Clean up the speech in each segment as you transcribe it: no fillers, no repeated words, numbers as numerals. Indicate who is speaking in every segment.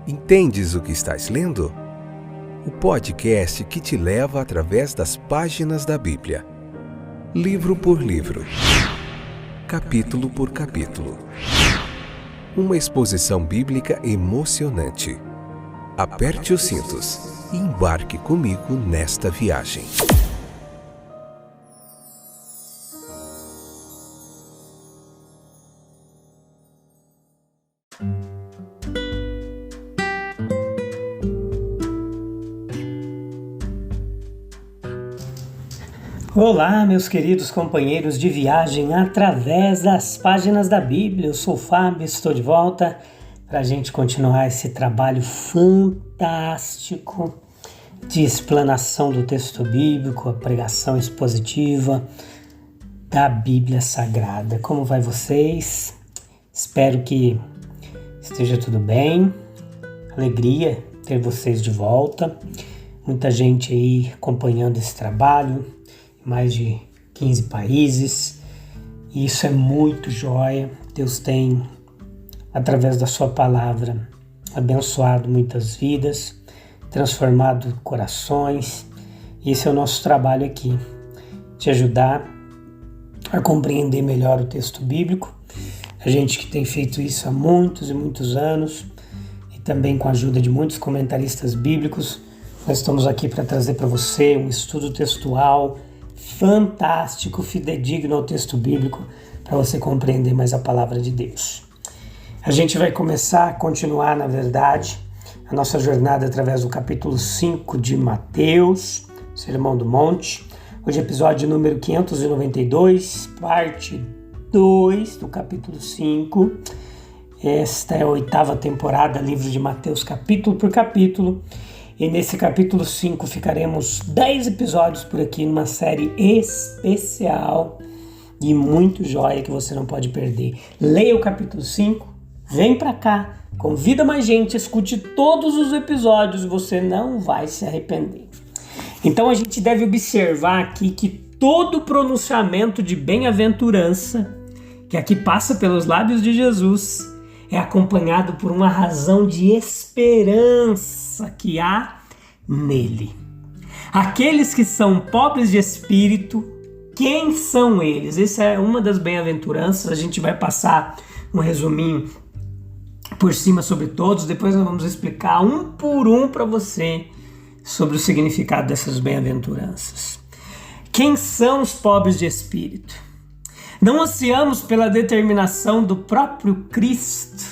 Speaker 1: Entendes o que estás lendo? O podcast que te leva através das páginas da Bíblia, livro por livro, capítulo por capítulo. Uma exposição bíblica emocionante. Aperte os cintos e embarque comigo nesta viagem.
Speaker 2: Olá, meus queridos companheiros de viagem através das páginas da Bíblia. Eu sou o Fábio, estou de volta para a gente continuar esse trabalho fantástico de explanação do texto bíblico, a pregação expositiva da Bíblia Sagrada. Como vai vocês? Espero que esteja tudo bem. Alegria ter vocês de volta. Muita gente aí acompanhando esse trabalho. Mais de 15 países, e isso é muito joia. Deus tem, através da sua palavra, abençoado muitas vidas, transformado corações, e esse é o nosso trabalho aqui, te ajudar a compreender melhor o texto bíblico. A gente que tem feito isso há muitos e muitos anos, e também com a ajuda de muitos comentaristas bíblicos, nós estamos aqui para trazer para você um estudo textual fantástico, fidedigno ao texto bíblico, para você compreender mais a palavra de Deus. A gente vai continuar, na verdade, a nossa jornada através do capítulo 5 de Mateus, Sermão do Monte. Hoje é episódio número 592, parte 2 do capítulo 5. Esta é a 8ª temporada, livro de Mateus, capítulo por capítulo. E nesse capítulo 5 ficaremos 10 episódios por aqui numa série especial e muito joia que você não pode perder. Leia o capítulo 5, vem pra cá, convida mais gente, escute todos os episódios, você não vai se arrepender. Então a gente deve observar aqui que todo pronunciamento de bem-aventurança que aqui passa pelos lábios de Jesus é acompanhado por uma razão de esperança que há nele. Aqueles que são pobres de espírito, quem são eles? Essa é uma das bem-aventuranças. A gente vai passar um resuminho por cima sobre todos, depois nós vamos explicar um por um para você sobre o significado dessas bem-aventuranças. Quem são os pobres de espírito? Não ansiamos pela determinação do próprio Cristo,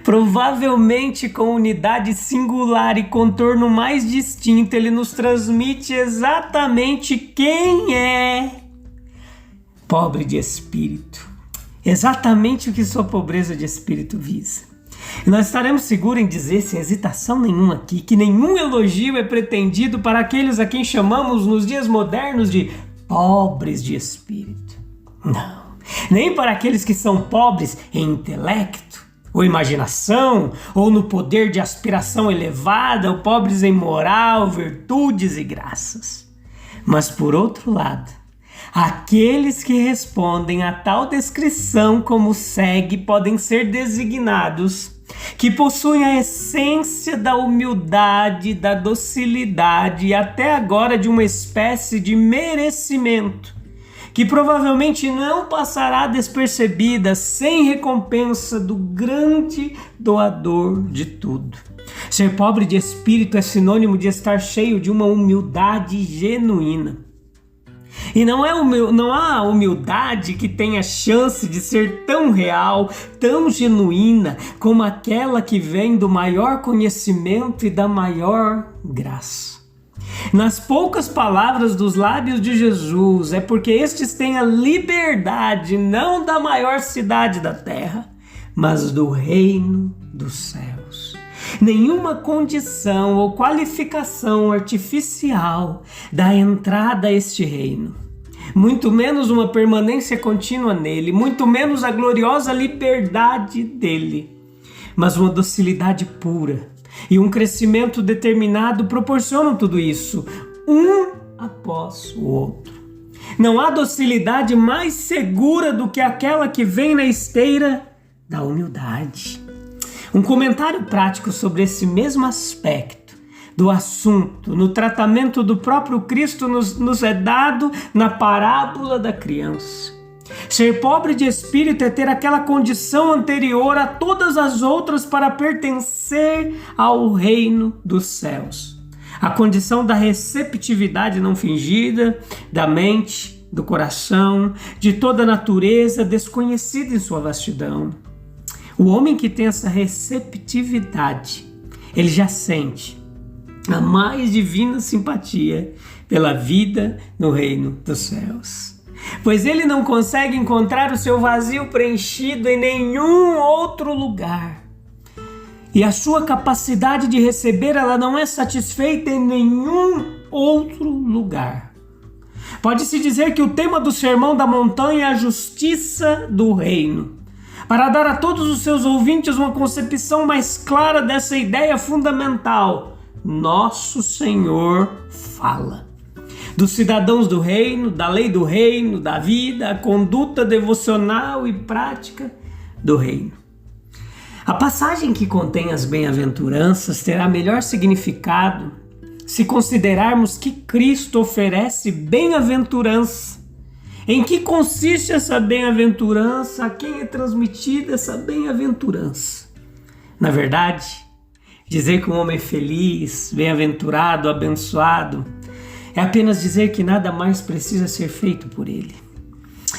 Speaker 2: provavelmente com unidade singular e contorno mais distinto, ele nos transmite exatamente quem é pobre de espírito, exatamente o que sua pobreza de espírito visa. E nós estaremos seguros em dizer, sem hesitação nenhuma aqui, que nenhum elogio é pretendido para aqueles a quem chamamos nos dias modernos de pobres de espírito. Não, nem para aqueles que são pobres em intelecto, ou imaginação, ou no poder de aspiração elevada, ou pobres em moral, virtudes e graças. Mas, por outro lado, aqueles que respondem a tal descrição como segue podem ser designados que possuem a essência da humildade, da docilidade e até agora de uma espécie de merecimento, que provavelmente não passará despercebida sem recompensa do grande doador de tudo. Ser pobre de espírito é sinônimo de estar cheio de uma humildade genuína. E não há humildade que tenha chance de ser tão real, tão genuína, como aquela que vem do maior conhecimento e da maior graça. Nas poucas palavras dos lábios de Jesus, é porque estes têm a liberdade não da maior cidade da terra, mas do reino dos céus. Nenhuma condição ou qualificação artificial dá entrada a este reino, muito menos uma permanência contínua nele, muito menos a gloriosa liberdade dele, mas uma docilidade pura e um crescimento determinado proporcionam tudo isso, um após o outro. Não há docilidade mais segura do que aquela que vem na esteira da humildade. Um comentário prático sobre esse mesmo aspecto do assunto, no tratamento do próprio Cristo, nos é dado na parábola da criança. Ser pobre de espírito é ter aquela condição anterior a todas as outras para pertencer ao reino dos céus. A condição da receptividade não fingida, da mente, do coração, de toda a natureza desconhecida em sua vastidão. O homem que tem essa receptividade, ele já sente a mais divina simpatia pela vida no reino dos céus. Pois ele não consegue encontrar o seu vazio preenchido em nenhum outro lugar. E a sua capacidade de receber, ela não é satisfeita em nenhum outro lugar. Pode-se dizer que o tema do Sermão da Montanha é a justiça do reino, para dar a todos os seus ouvintes uma concepção mais clara dessa ideia fundamental. Nosso Senhor fala. Dos cidadãos do reino, da lei do reino, da vida, a conduta devocional e prática do reino. A passagem que contém as bem-aventuranças terá melhor significado se considerarmos que Cristo oferece bem-aventurança. Em que consiste essa bem-aventurança? A quem é transmitida essa bem-aventurança? Na verdade, dizer que um homem é feliz, bem-aventurado, abençoado, é apenas dizer que nada mais precisa ser feito por ele.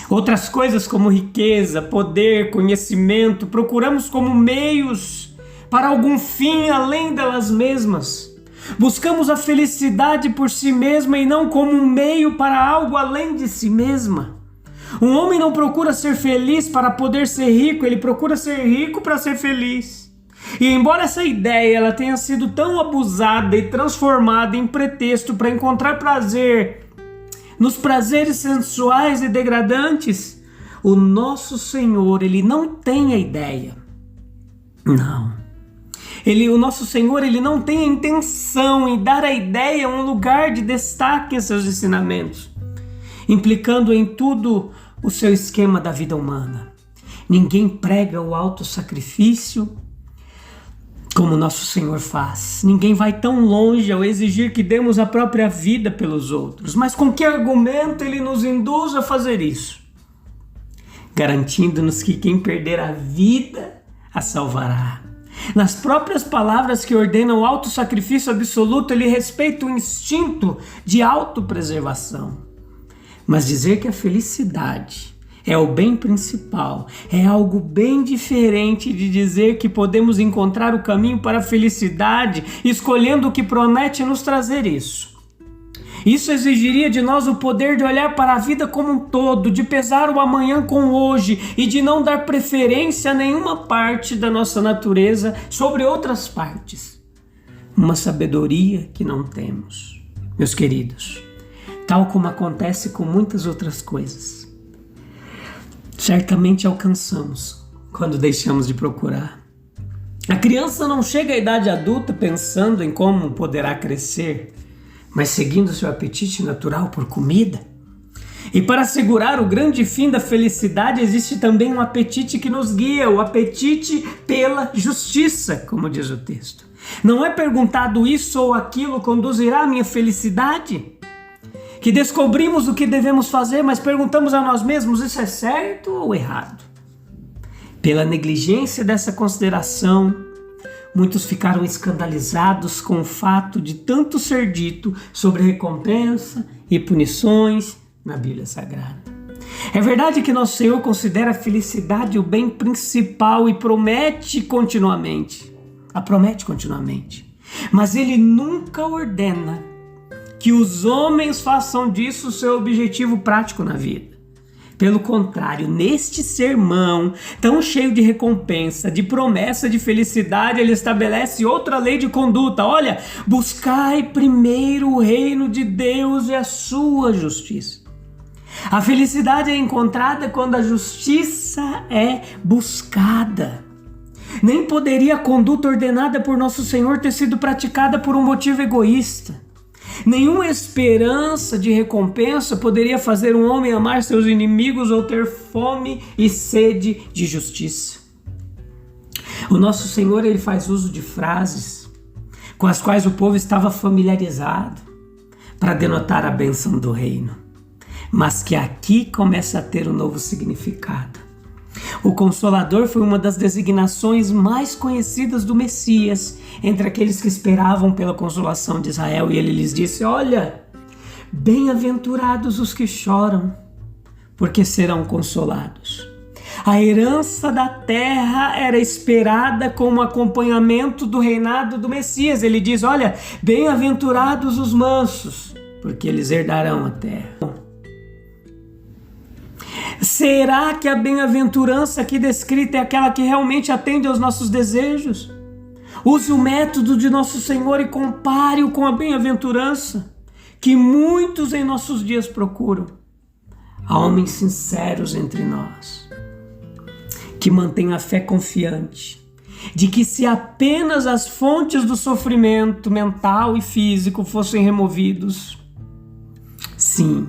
Speaker 2: Outras coisas como riqueza, poder, conhecimento, procuramos como meios para algum fim além delas mesmas. Buscamos a felicidade por si mesma e não como um meio para algo além de si mesma. Um homem não procura ser feliz para poder ser rico, ele procura ser rico para ser feliz. E embora essa ideia ela tenha sido tão abusada e transformada em pretexto para encontrar prazer nos prazeres sensuais e degradantes, o nosso Senhor, ele não tem a ideia. Não. O nosso Senhor, ele não tem a intenção em dar à ideia um lugar de destaque em seus ensinamentos, implicando em tudo o seu esquema da vida humana. Ninguém prega o autossacrifício como nosso Senhor faz. Ninguém vai tão longe ao exigir que demos a própria vida pelos outros. Mas com que argumento ele nos induz a fazer isso? Garantindo-nos que quem perder a vida a salvará. Nas próprias palavras que ordenam o autossacrifício absoluto, ele respeita o instinto de autopreservação. Mas dizer que a felicidade é o bem principal é algo bem diferente de dizer que podemos encontrar o caminho para a felicidade escolhendo o que promete nos trazer isso. Isso exigiria de nós o poder de olhar para a vida como um todo, de pesar o amanhã com o hoje e de não dar preferência a nenhuma parte da nossa natureza sobre outras partes. Uma sabedoria que não temos. Meus queridos, tal como acontece com muitas outras coisas, certamente alcançamos quando deixamos de procurar. A criança não chega à idade adulta pensando em como poderá crescer, mas seguindo seu apetite natural por comida. E para assegurar o grande fim da felicidade, existe também um apetite que nos guia, o apetite pela justiça, como diz o texto. Não é perguntado isso ou aquilo conduzirá à minha felicidade? Que descobrimos o que devemos fazer, mas perguntamos a nós mesmos, isso é certo ou errado? Pela negligência dessa consideração, muitos ficaram escandalizados com o fato de tanto ser dito sobre recompensa e punições na Bíblia Sagrada. É verdade que nosso Senhor considera a felicidade o bem principal e promete continuamente. Mas Ele nunca ordena que os homens façam disso seu objetivo prático na vida. Pelo contrário, neste sermão tão cheio de recompensa, de promessa de felicidade, ele estabelece outra lei de conduta. Olha, buscai primeiro o reino de Deus e a sua justiça. A felicidade é encontrada quando a justiça é buscada. Nem poderia a conduta ordenada por nosso Senhor ter sido praticada por um motivo egoísta. Nenhuma esperança de recompensa poderia fazer um homem amar seus inimigos ou ter fome e sede de justiça. O nosso Senhor, ele faz uso de frases com as quais o povo estava familiarizado para denotar a bênção do reino, mas que aqui começa a ter um novo significado. O Consolador foi uma das designações mais conhecidas do Messias entre aqueles que esperavam pela consolação de Israel, e ele lhes disse: olha, bem-aventurados os que choram, porque serão consolados. A herança da terra era esperada como acompanhamento do reinado do Messias. Ele diz: olha, bem-aventurados os mansos, porque eles herdarão a terra. Será que a bem-aventurança aqui descrita é aquela que realmente atende aos nossos desejos? Use o método de nosso Senhor e compare-o com a bem-aventurança que muitos em nossos dias procuram. Há homens sinceros entre nós, que mantêm a fé confiante de que se apenas as fontes do sofrimento mental e físico fossem removidos, sim,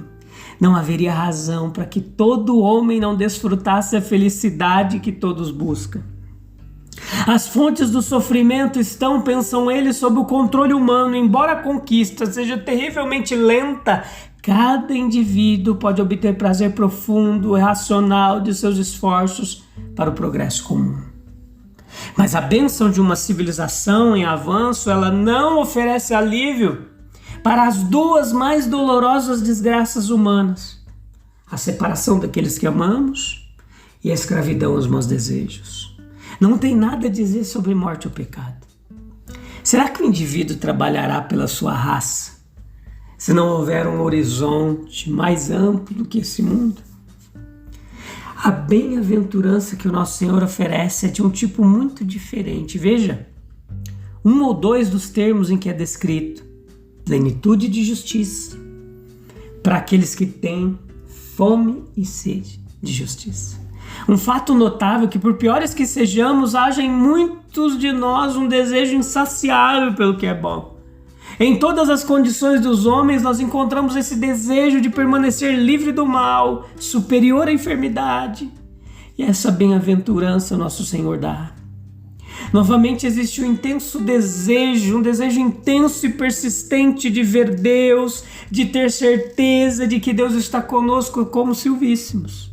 Speaker 2: não haveria razão para que todo homem não desfrutasse a felicidade que todos buscam. As fontes do sofrimento estão, pensam eles, sob o controle humano. Embora a conquista seja terrivelmente lenta, cada indivíduo pode obter prazer profundo e racional de seus esforços para o progresso comum. Mas a bênção de uma civilização em avanço, ela não oferece alívio para as duas mais dolorosas desgraças humanas: a separação daqueles que amamos e a escravidão aos maus desejos. Não tem nada a dizer sobre morte ou pecado. Será que o indivíduo trabalhará pela sua raça se não houver um horizonte mais amplo do que esse mundo? A bem-aventurança que o nosso Senhor oferece é de um tipo muito diferente. Veja, um ou dois dos termos em que é descrito: plenitude de justiça para aqueles que têm fome e sede de justiça. Um fato notável que, por piores que sejamos, haja em muitos de nós um desejo insaciável pelo que é bom. Em todas as condições dos homens, nós encontramos esse desejo de permanecer livre do mal, superior à enfermidade. E essa bem-aventurança nosso Senhor dá. Novamente existe um intenso desejo, um desejo intenso e persistente de ver Deus, de ter certeza de que Deus está conosco como se o víssemos.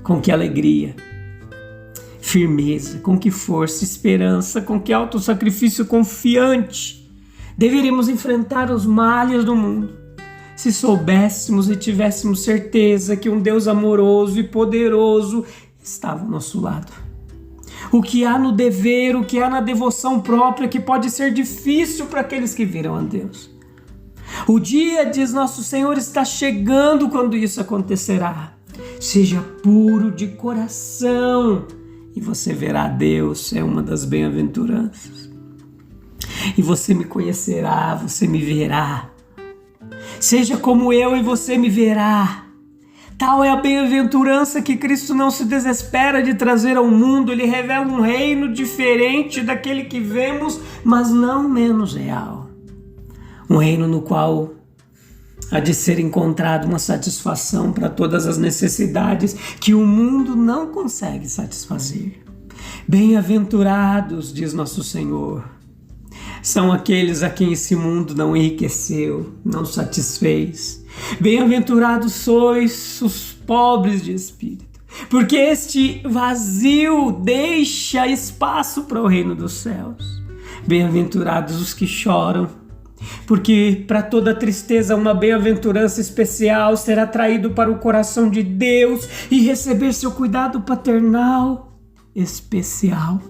Speaker 2: Com que alegria, firmeza, com que força, esperança, com que autossacrifício confiante deveríamos enfrentar os males do mundo, se soubéssemos e tivéssemos certeza que um Deus amoroso e poderoso estava ao nosso lado. O que há no dever, o que há na devoção própria que pode ser difícil para aqueles que viram a Deus. O dia, diz nosso Senhor, está chegando quando isso acontecerá. Seja puro de coração e você verá Deus. É uma das bem-aventuranças. E você me conhecerá, você me verá. Seja como eu e você me verá. Tal é a bem-aventurança que Cristo não se desespera de trazer ao mundo. Ele revela um reino diferente daquele que vemos, mas não menos real. Um reino no qual há de ser encontrada uma satisfação para todas as necessidades que o mundo não consegue satisfazer. Bem-aventurados, diz nosso Senhor, são aqueles a quem esse mundo não enriqueceu, não satisfez. Bem-aventurados sois os pobres de espírito, porque este vazio deixa espaço para o reino dos céus. Bem-aventurados os que choram, porque para toda tristeza uma bem-aventurança especial será traído para o coração de Deus e receber seu cuidado paternal especial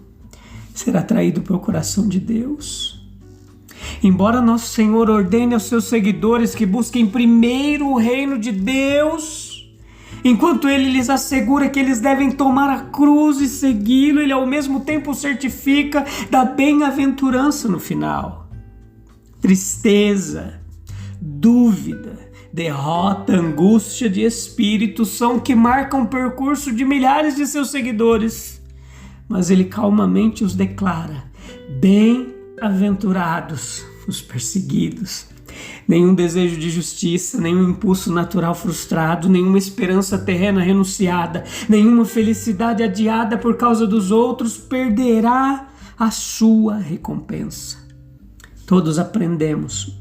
Speaker 2: será traído para o coração de Deus. Embora nosso Senhor ordene aos seus seguidores que busquem primeiro o reino de Deus, enquanto Ele lhes assegura que eles devem tomar a cruz e segui-lo, Ele ao mesmo tempo certifica da bem-aventurança no final. Tristeza, dúvida, derrota, angústia de espírito são o que marcam o percurso de milhares de seus seguidores. Mas ele calmamente os declara: bem-aventurados os perseguidos. Nenhum desejo de justiça, nenhum impulso natural frustrado, nenhuma esperança terrena renunciada, nenhuma felicidade adiada por causa dos outros perderá a sua recompensa. Todos aprendemos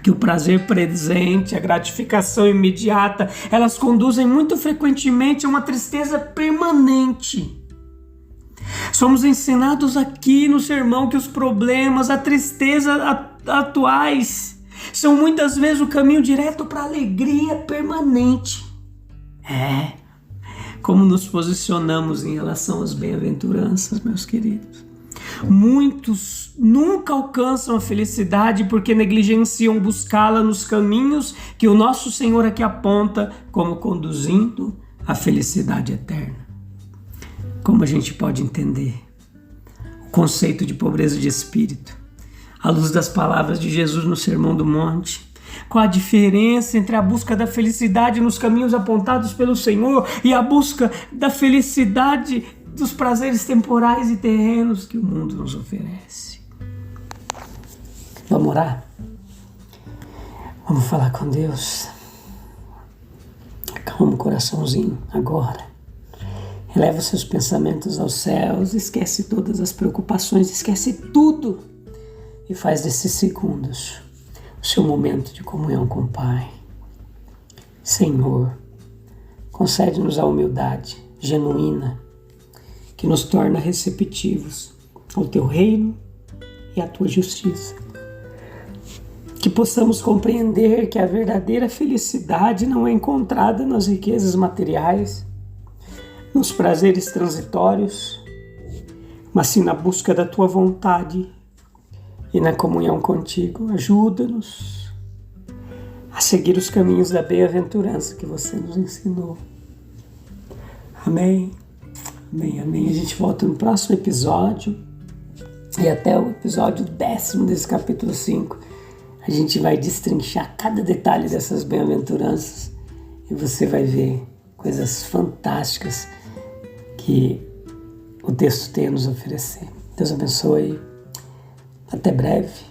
Speaker 2: que o prazer presente, a gratificação imediata, elas conduzem muito frequentemente a uma tristeza permanente. Somos ensinados aqui no sermão que os problemas, a tristeza atuais são muitas vezes o caminho direto para a alegria permanente. Como nos posicionamos em relação às bem-aventuranças, meus queridos. Muitos nunca alcançam a felicidade porque negligenciam buscá-la nos caminhos que o nosso Senhor aqui aponta como conduzindo à felicidade eterna. Como a gente pode entender o conceito de pobreza de espírito à luz das palavras de Jesus no Sermão do Monte? Qual a diferença entre a busca da felicidade nos caminhos apontados pelo Senhor e a busca da felicidade dos prazeres temporais e terrenos que o mundo nos oferece? Vamos orar? Vamos falar com Deus. Acalma o coraçãozinho agora. Eleva os seus pensamentos aos céus, esquece todas as preocupações, esquece tudo e faz desses segundos o seu momento de comunhão com o Pai. Senhor, concede-nos a humildade genuína que nos torna receptivos ao Teu reino e à Tua justiça. Que possamos compreender que a verdadeira felicidade não é encontrada nas riquezas materiais, nos prazeres transitórios, mas sim na busca da Tua vontade e na comunhão contigo. Ajuda-nos a seguir os caminhos da bem-aventurança que você nos ensinou. Amém. Amém, amém. A gente volta no próximo episódio e até o episódio 10º desse capítulo 5. A gente vai destrinchar cada detalhe dessas bem-aventuranças e você vai ver coisas fantásticas que o texto tem a nos oferecer. Deus abençoe. Até breve.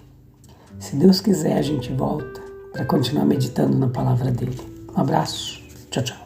Speaker 2: Se Deus quiser, a gente volta para continuar meditando na palavra dele. Um abraço. Tchau, tchau.